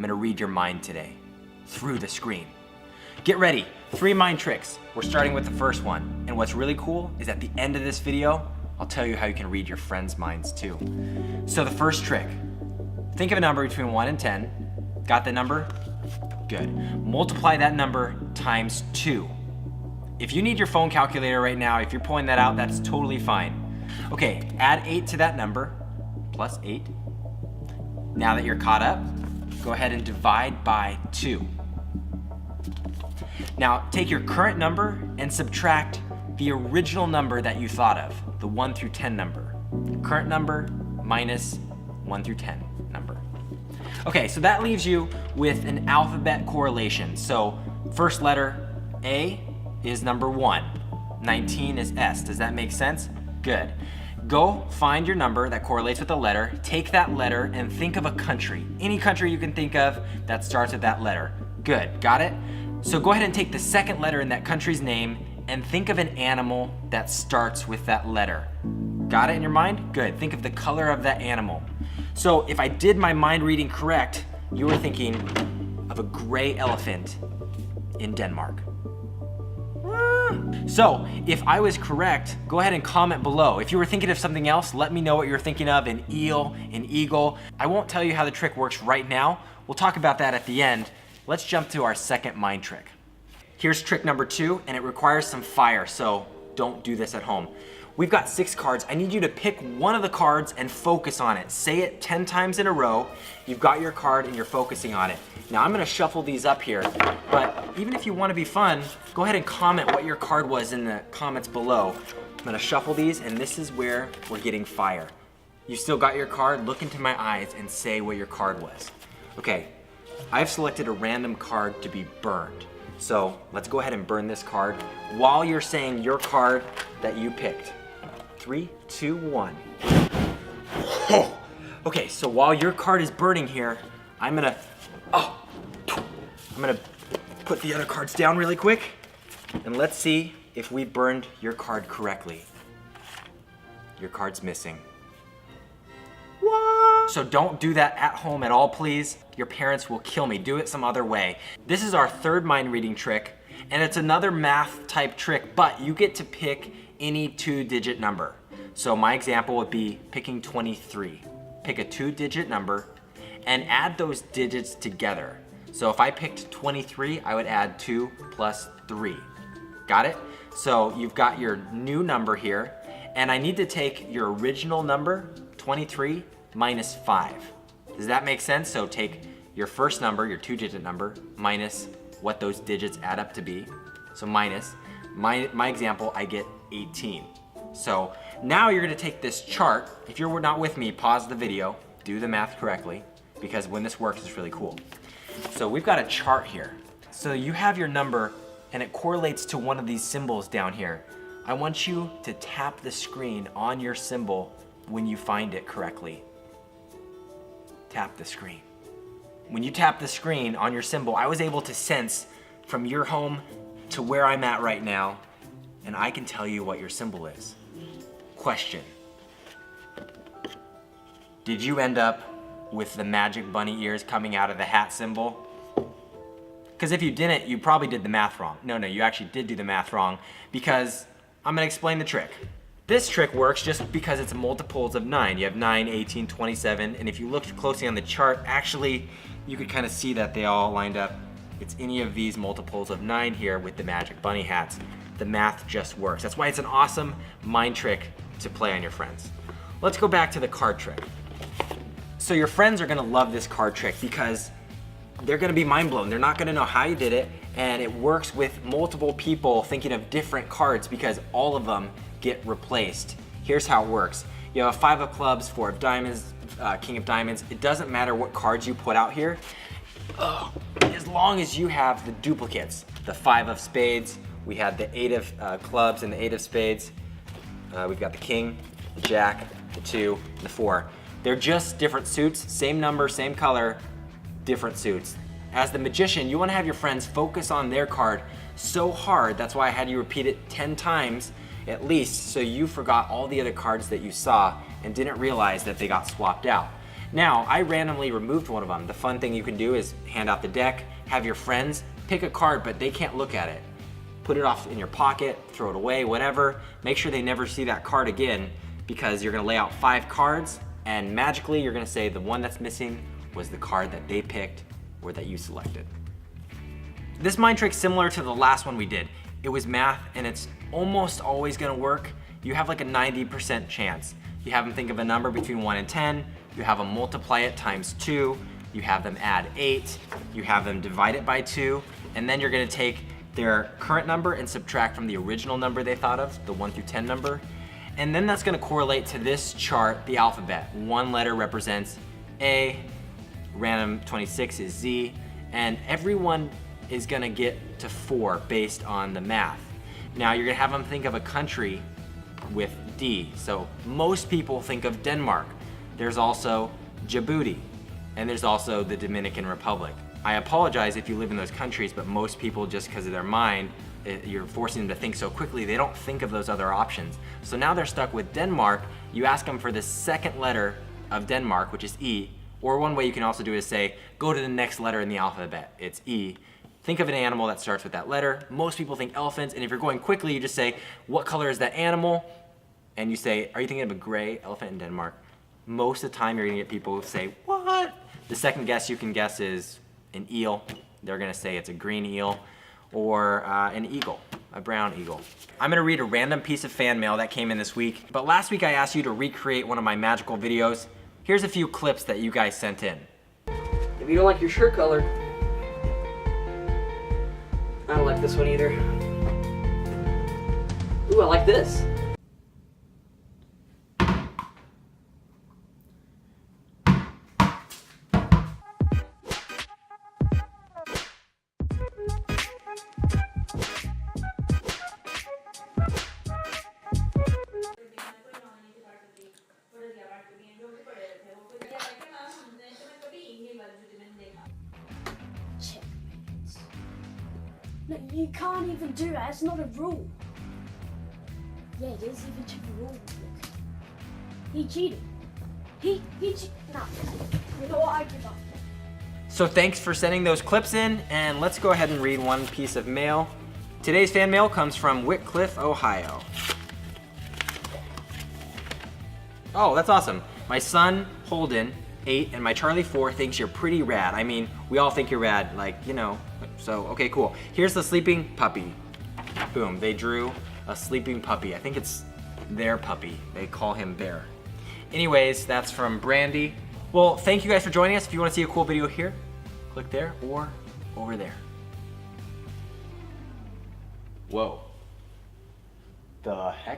gonna read your mind today through the screen. Get ready, 3 mind tricks. We're starting with the first one. And what's really cool is at the end of this video, I'll tell you how you can read your friends' minds too. So the first trick, think of a number between 1 and 10. Got the number? Good. Multiply that number times 2. If you need your phone calculator right now, if you're pulling that out, that's totally fine. Okay, add 8 to that number, plus 8. Now that you're caught up, go ahead and divide by 2. Now take your current number and subtract the original number that you thought of, the 1 through 10 number. Current number minus 1 through 10 number. Okay, so that leaves you with an alphabet correlation. So first letter A is number 1, 19 is S. Does that make sense? Good. Go find your number that correlates with the letter, take that letter and think of a country. Any country you can think of that starts with that letter. Good, got it? So go ahead and take the second letter in that country's name and think of an animal that starts with that letter. Got it in your mind? Good, think of the color of that animal. So if I did my mind reading correct, you were thinking of a gray elephant in Denmark. So if I was correct, go ahead and comment below. If you were thinking of something else, let me know what you're thinking of, an eel, an eagle. I won't tell you how the trick works right now. We'll talk about that at the end. Let's jump to our second mind trick. Here's trick number 2, and it requires some fire, so don't do this at home. We've got 6 cards. I need you to pick one of the cards and focus on it. Say it 10 times in a row. You've got your card and you're focusing on it. Now I'm gonna shuffle these up here, but even if you wanna be fun, go ahead and comment what your card was in the comments below. I'm gonna shuffle these, and this is where we're getting fire. You still got your card? Look into my eyes and say what your card was. Okay, I've selected a random card to be burned. So let's go ahead and burn this card while you're saying your card that you picked. 3, 2, 1. Oh. Okay, so while your card is burning here, I'm gonna put the other cards down really quick, and let's see if we burned your card correctly. Your card's missing. What? So don't do that at home at all, please. Your parents will kill me. Do it some other way. This is our third mind reading trick, and it's another math type trick, but you get to pick any 2-digit number. So my example would be picking 23. Pick a 2-digit number and add those digits together. So if I picked 23, I would add 2 plus 3. Got it? So you've got your new number here, and I need to take your original number, 23, minus 5. Does that make sense? So take your first number, your 2-digit number, minus what those digits add up to be. So minus, my example, I get 18. So now you're gonna take this chart. If you're not with me, pause the video, do the math correctly, because when this works, it's really cool. So we've got a chart here. So you have your number and it correlates to one of these symbols down here. I want you to tap the screen on your symbol when you find it correctly. Tap the screen. When you tap the screen on your symbol, I was able to sense from your home to where I'm at right now, and I can tell you what your symbol is. Question. Did you end up with the magic bunny ears coming out of the hat symbol? Because if you didn't, you probably did the math wrong. No, you actually did do the math wrong, because I'm gonna explain the trick. This trick works just because it's multiples of 9. You have 9, 18, 27, and if you looked closely on the chart, actually, you could kind of see that they all lined up. It's any of these multiples of 9 here with the magic bunny hats. The math just works. That's why it's an awesome mind trick to play on your friends. Let's go back to the card trick. So your friends are gonna love this card trick because they're gonna be mind blown. They're not gonna know how you did it, and it works with multiple people thinking of different cards because all of them get replaced. Here's how it works. You have a 5 of clubs, 4 of diamonds, king of diamonds. It doesn't matter what cards you put out here, as long as you have the duplicates. The 5 of spades, we had the 8 of clubs and the 8 of spades. We've got the king, the jack, the 2, and the 4. They're just different suits, same number, same color, different suits. As the magician, you wanna have your friends focus on their card so hard, that's why I had you repeat it 10 times at least, so you forgot all the other cards that you saw and didn't realize that they got swapped out. Now, I randomly removed one of them. The fun thing you can do is hand out the deck, have your friends pick a card, but they can't look at it. Put it off in your pocket, throw it away, whatever. Make sure they never see that card again, because you're gonna lay out 5 cards, and magically you're gonna say the one that's missing was the card that they picked or that you selected. This mind trick's similar to the last one we did. It was math, and it's almost always gonna work. You have like a 90% chance. You have them think of a number between 1 and 10, you have them multiply it times 2, you have them add 8, you have them divide it by 2, and then you're gonna take their current number and subtract from the original number they thought of, the 1 through 10 number. And then that's gonna correlate to this chart, the alphabet. One letter represents A, random 26 is Z, and everyone is gonna get to 4 based on the math. Now you're gonna have them think of a country with D. So most people think of Denmark. There's also Djibouti, and there's also the Dominican Republic. I apologize if you live in those countries, but most people, just because of their mind, you're forcing them to think so quickly, they don't think of those other options. So now they're stuck with Denmark. You ask them for the second letter of Denmark, which is E, or one way you can also do it is say, go to the next letter in the alphabet, it's E. Think of an animal that starts with that letter. Most people think elephants, and if you're going quickly, you just say, what color is that animal? And you say, are you thinking of a gray elephant in Denmark? Most of the time you're gonna get people who say, what? The second guess you can guess is an eel. They're gonna say it's a green eel, or an eagle, a brown eagle. I'm gonna read a random piece of fan mail that came in this week, but last week I asked you to recreate one of my magical videos. Here's a few clips that you guys sent in. If you don't like your shirt color, I don't like this one either. Ooh, I like this. No, you can't even do that. It's not a rule. Yeah, it is even to the rule book. He cheated. He cheated. No. You know what? I give up. So thanks for sending those clips in, and let's go ahead and read one piece of mail. Today's fan mail comes from Whitcliffe, Ohio. Oh, that's awesome. My son, Holden, 8, and my Charlie, 4, thinks you're pretty rad. I mean, we all think you're rad, like, you know. So, okay, cool. Here's the sleeping puppy. Boom, they drew a sleeping puppy. I think it's their puppy. They call him Bear. Anyways, that's from Brandy. Well, thank you guys for joining us. If you want to see a cool video here, click there or over there. Whoa. The heck?